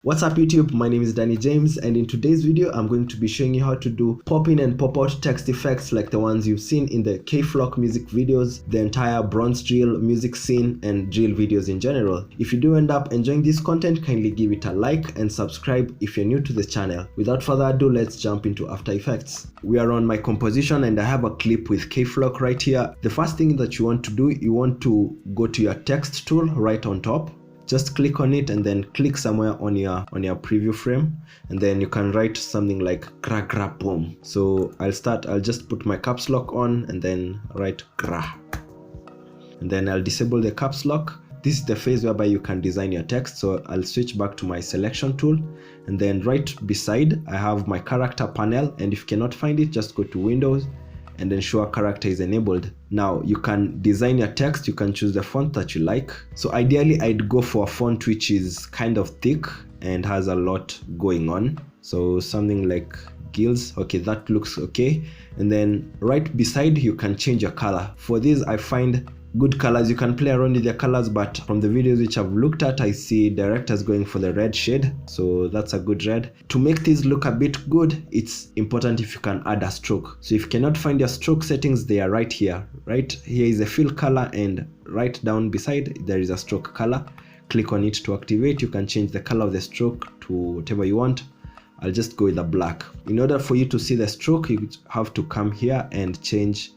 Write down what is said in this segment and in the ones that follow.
What's up YouTube, my name is Danny James, and in today's video I'm going to be showing you how to do pop in and pop out text effects like the ones you've seen in the K-Flock music videos, the entire Bronx drill music scene, and drill videos in general. If you do end up enjoying this content, kindly give it a like and subscribe if you're new to the channel. Without further ado, let's jump into After Effects. We are on my composition and I have a clip with K-Flock right here. The first thing that you want to do, you want to go to your text tool right on top. Just click on it and then click somewhere on your preview frame, and then you can write something like gra gra boom. So I'll just put my caps lock on and then write gra, and then I'll disable the caps lock. This is the phase whereby you can design your text. So I'll switch back to my selection tool, and then right beside I have my character panel, and if you cannot find it, just go to Windows and ensure character is enabled. Now you can design your text, you can choose the font that you like. So ideally I'd go for a font which is kind of thick and has a lot going on. So something like Gills, okay, that looks okay. And then right beside you can change your color. For this I find good colors, you can play around with the colors, but from the videos which I've looked at, I see directors going for the red shade, so that's a good red. To make this look a bit good, it's important if you can add a stroke. So if you cannot find your stroke settings, they are right here. Right here is a fill color, and right down beside there is a stroke color. Click on it to activate. You can change the color of the stroke to whatever you want. I'll just go with the black. In order for you to see the stroke, you have to come here and change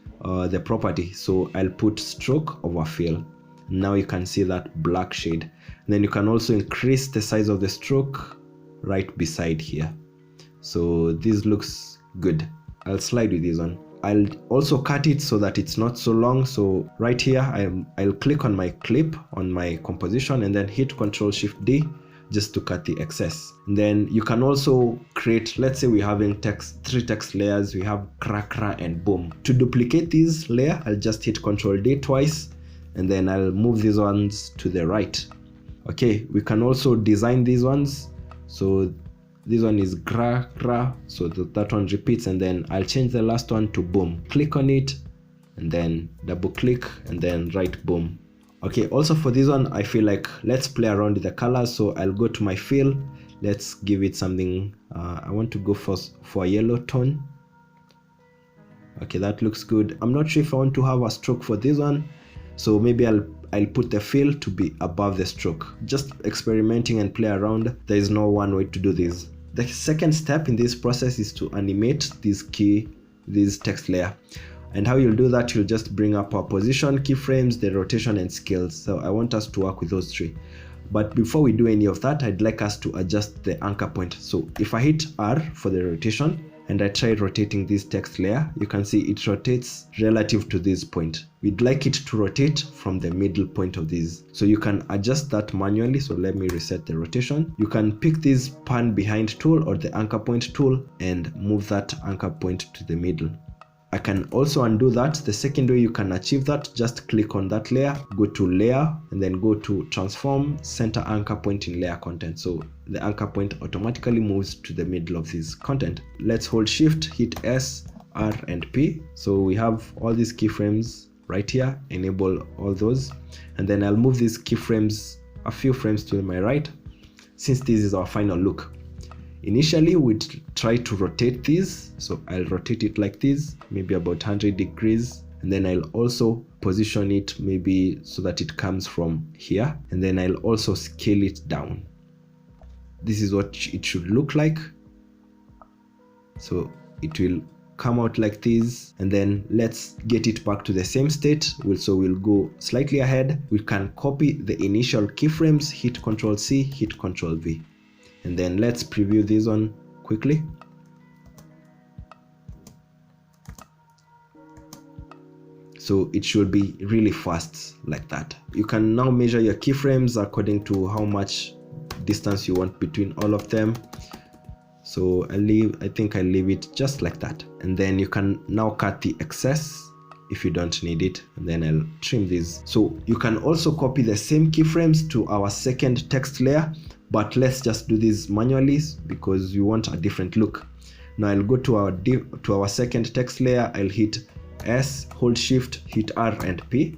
the property. So I'll put stroke over fill. Now you can see that black shade. And then you can also increase the size of the stroke right beside here. So this looks good. I'll slide with this one. I'll also cut it so that it's not so long. So right here I'll click on my clip on my composition and then hit Ctrl+Shift+D just to cut the excess. And then you can also create, let's say we're having three text layers, we have cra and boom. To duplicate this layer, I'll just hit Ctrl+D twice, and then I'll move these ones to the right. Okay, we can also design these ones. So this one is gra, so that one repeats, and then I'll change the last one to boom. Click on it and then double click and then write boom. Okay, also for this one, I feel like let's play around with the colors. So I'll go to my fill. Let's give it something. I want to go for a yellow tone. Okay, that looks good. I'm not sure if I want to have a stroke for this one. So maybe I'll put the fill to be above the stroke. Just experimenting and play around. There is no one way to do this. The second step in this process is to animate this text layer. And how you'll do that, you'll just bring up our position, keyframes, the rotation, and scales. So I want us to work with those three. But before we do any of that, I'd like us to adjust the anchor point. So if I hit R for the rotation and I try rotating this text layer, you can see it rotates relative to this point. We'd like it to rotate from the middle point of this. So you can adjust that manually. So let me reset the rotation. You can pick this pan behind tool or the anchor point tool and move that anchor point to the middle. I can also undo that. The second way you can achieve that, just click on that layer, go to layer, and then go to transform center anchor point in layer content. So the anchor point automatically moves to the middle of this content. Let's hold shift, hit S, R, and P. So we have all these keyframes right here, enable all those. And then I'll move these keyframes a few frames to my right, since this is our final look. Initially, we'd try to rotate this. So I'll rotate it like this, maybe about 100 degrees. And then I'll also position it maybe so that it comes from here. And then I'll also scale it down. This is what it should look like. So it will come out like this. And then let's get it back to the same state. So we'll go slightly ahead. We can copy the initial keyframes, hit Ctrl+C, hit Ctrl+V. And then let's preview this one quickly. So it should be really fast like that. You can now measure your keyframes according to how much distance you want between all of them. So I think I'll leave it just like that. And then you can now cut the excess if you don't need it, and then I'll trim this. So you can also copy the same keyframes to our second text layer, but let's just do this manually because we want a different look. Now I'll go to our second text layer. I'll hit S, hold shift, hit R and P,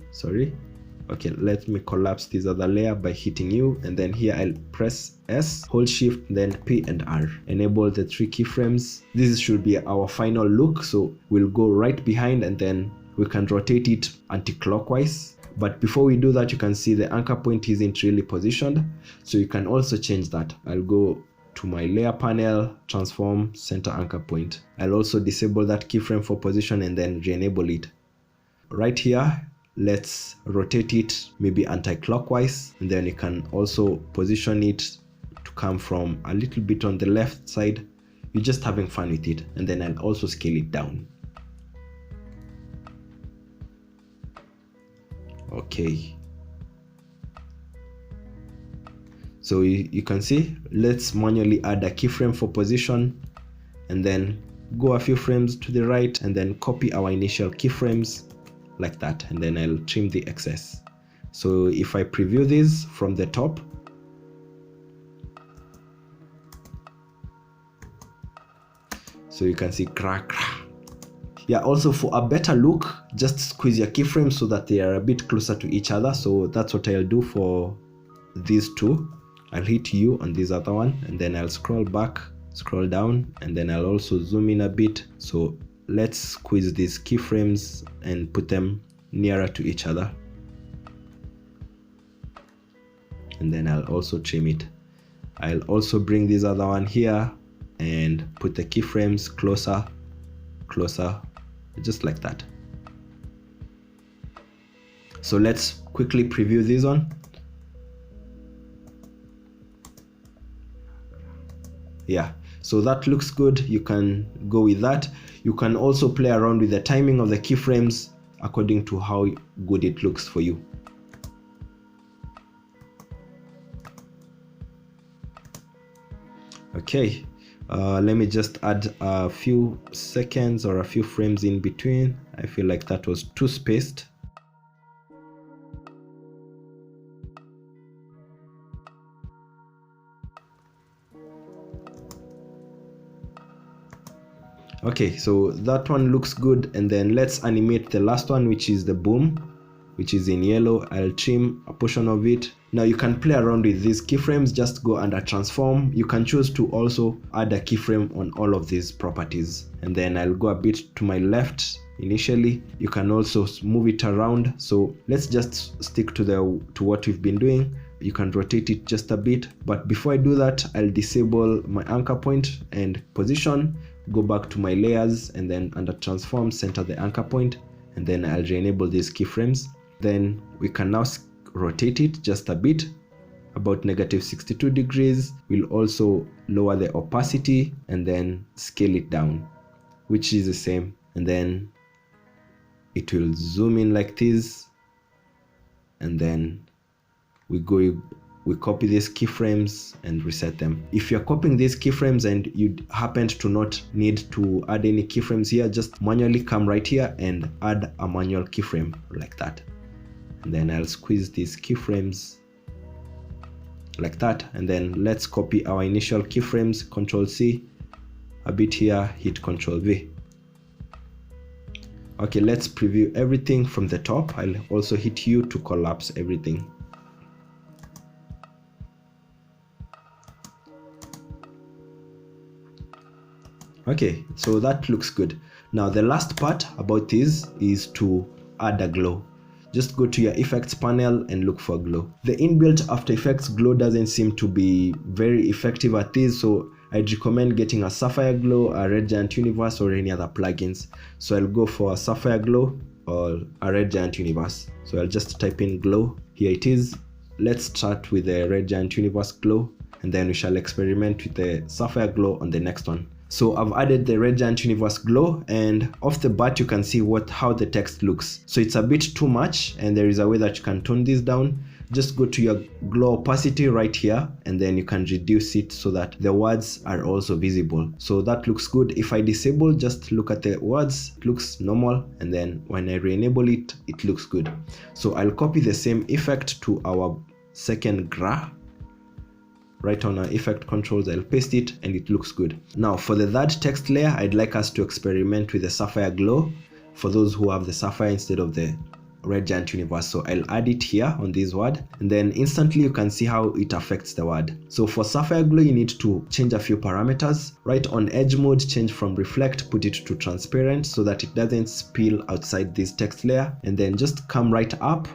Okay, let me collapse this other layer by hitting U, and then here I'll press S, hold shift, then P and R. Enable the 3 keyframes. This should be our final look, so we'll go right behind and then we can rotate it anti-clockwise. But before we do that, you can see the anchor point isn't really positioned, so you can also change that. I'll go to my layer panel, transform center anchor point. I'll also disable that keyframe for position and then re-enable it. Right here, let's rotate it maybe anti-clockwise, and then you can also position it to come from a little bit on the left side. You're just having fun with it, and then I'll also scale it down. Okay, so you can see, let's manually add a keyframe for position, and then go a few frames to the right and then copy our initial keyframes like that, and then I'll trim the excess. So if I preview this from the top, so you can see crack. Yeah, also for a better look, just squeeze your keyframes so that they are a bit closer to each other. So that's what I'll do for these two. I'll hit U on this other one, and then I'll scroll back, scroll down, and then I'll also zoom in a bit. So let's squeeze these keyframes and put them nearer to each other. And then I'll also trim it. I'll also bring this other one here and put the keyframes closer, just like that. So let's quickly preview this one. Yeah, so that looks good. You can go with that. You can also play around with the timing of the keyframes according to how good it looks for you. Okay, let me just add a few seconds or a few frames in between. I feel like that was too spaced. Okay, so that one looks good, and then let's animate the last one, which is the boom, which is in yellow. I'll trim a portion of it. Now you can play around with these keyframes. Just go under transform. You can choose to also add a keyframe on all of these properties, and then I'll go a bit to my left initially. You can also move it around, so let's just stick to what we've been doing. You can rotate it just a bit, but before I do that, I'll disable my anchor point and position, go back to my layers, and then under transform, center the anchor point, and then I'll re-enable these keyframes. Then we can now rotate it just a bit, about -62 degrees. We'll also lower the opacity and then scale it down, which is the same, and then it will zoom in like this, and then we copy these keyframes and reset them. If you're copying these keyframes and you happen to not need to add any keyframes here, just manually come right here and add a manual keyframe like that. And then I'll squeeze these keyframes like that, and then let's copy our initial keyframes, Ctrl C, a bit here, hit Ctrl V. Okay, let's preview everything from the top. I'll also hit U to collapse everything. Okay, so that looks good. Now the last part about this is to add a glow. Just go to your effects panel and look for glow. The inbuilt After Effects glow doesn't seem to be very effective at this, so I'd recommend getting a Sapphire Glow, a Red Giant Universe, or any other plugins. So I'll go for a Sapphire Glow or a Red Giant Universe. So I'll just type in glow. Here it is. Let's start with the Red Giant Universe glow, and then we shall experiment with the Sapphire Glow on the next one. So I've added the Red Giant Universe glow, and off the bat you can see how the text looks. So it's a bit too much, and there is a way that you can tone this down. Just go to your glow opacity right here, and then you can reduce it so that the words are also visible. So that looks good. If I disable, just look at the words, it looks normal, and then when I re-enable it, it looks good. So I'll copy the same effect to our second gra. Right on our effect controls, I'll paste it, and it looks good. Now for the third text layer, I'd like us to experiment with the Sapphire Glow for those who have the Sapphire instead of the Red Giant Universe. So I'll add it here on this word, and then instantly you can see how it affects the word. So for Sapphire Glow, you need to change a few parameters. Right on edge mode, change from reflect, put it to transparent so that it doesn't spill outside this text layer, and then just come right up.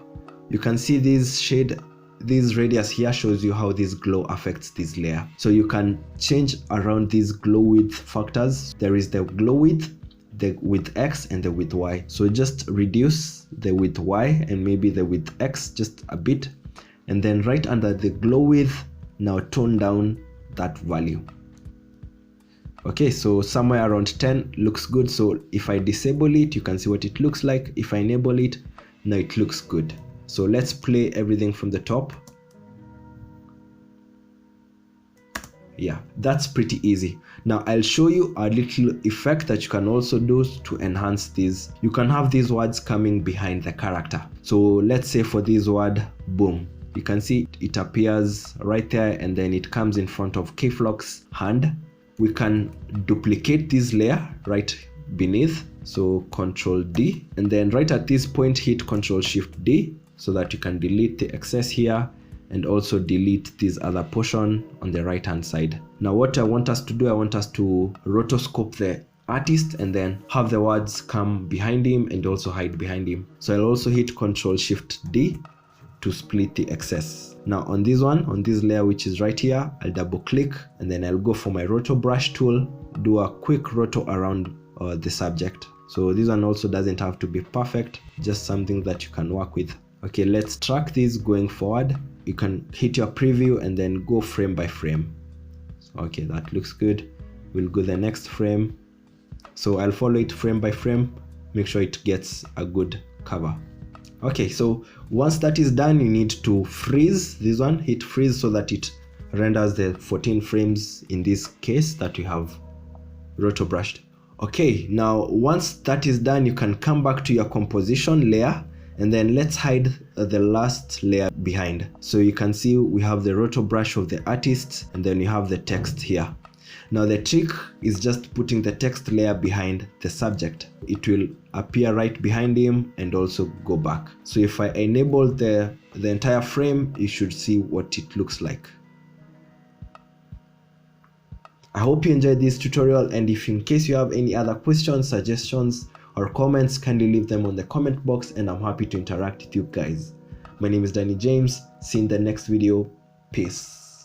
You can see this shade, this radius here shows you how this glow affects this layer. So you can change around these glow width factors. There is the glow width, the width X, and the width Y. So just reduce the width Y and maybe the width X just a bit, and then right under the glow width, now tone down that value. Okay, so somewhere around 10 looks good. So if I disable it, you can see what it looks like. If I enable it, now it looks good. So let's play everything from the top. Yeah, that's pretty easy. Now I'll show you a little effect that you can also do to enhance these. You can have these words coming behind the character. So let's say for this word boom, you can see it appears right there, and then it comes in front of Keyflock's hand. We can duplicate this layer right beneath. So Control D, and then right at this point hit Control Shift D so that you can delete the excess here, and also delete this other portion on the right hand side. Now what I want us to do, I want us to rotoscope the artist and then have the words come behind him and also hide behind him. So I'll also hit Control Shift D to split the excess. Now on this one, on this layer which is right here, I'll double click, and then I'll go for my roto brush tool, do a quick roto around the subject. So this one also doesn't have to be perfect, just something that you can work with. Okay, let's track this going forward. You can hit your preview and then go frame by frame. Okay, that looks good. We'll go the next frame. So I'll follow it frame by frame, make sure it gets a good cover. Okay, so once that is done, you need to freeze this one, hit freeze so that it renders the 14 frames in this case that we have roto brushed. Okay, now once that is done, you can come back to your composition layer, and then let's hide the last layer behind. So you can see we have the roto brush of the artist, and then you have the text here. Now the trick is just putting the text layer behind the subject. It will appear right behind him and also go back. So if I enable the entire frame, you should see what it looks like. I hope you enjoyed this tutorial, and if in case you have any other questions, suggestions, or comments, kindly leave them on the comment box, and I'm happy to interact with you guys. My name is Danny James. See you in the next video. Peace.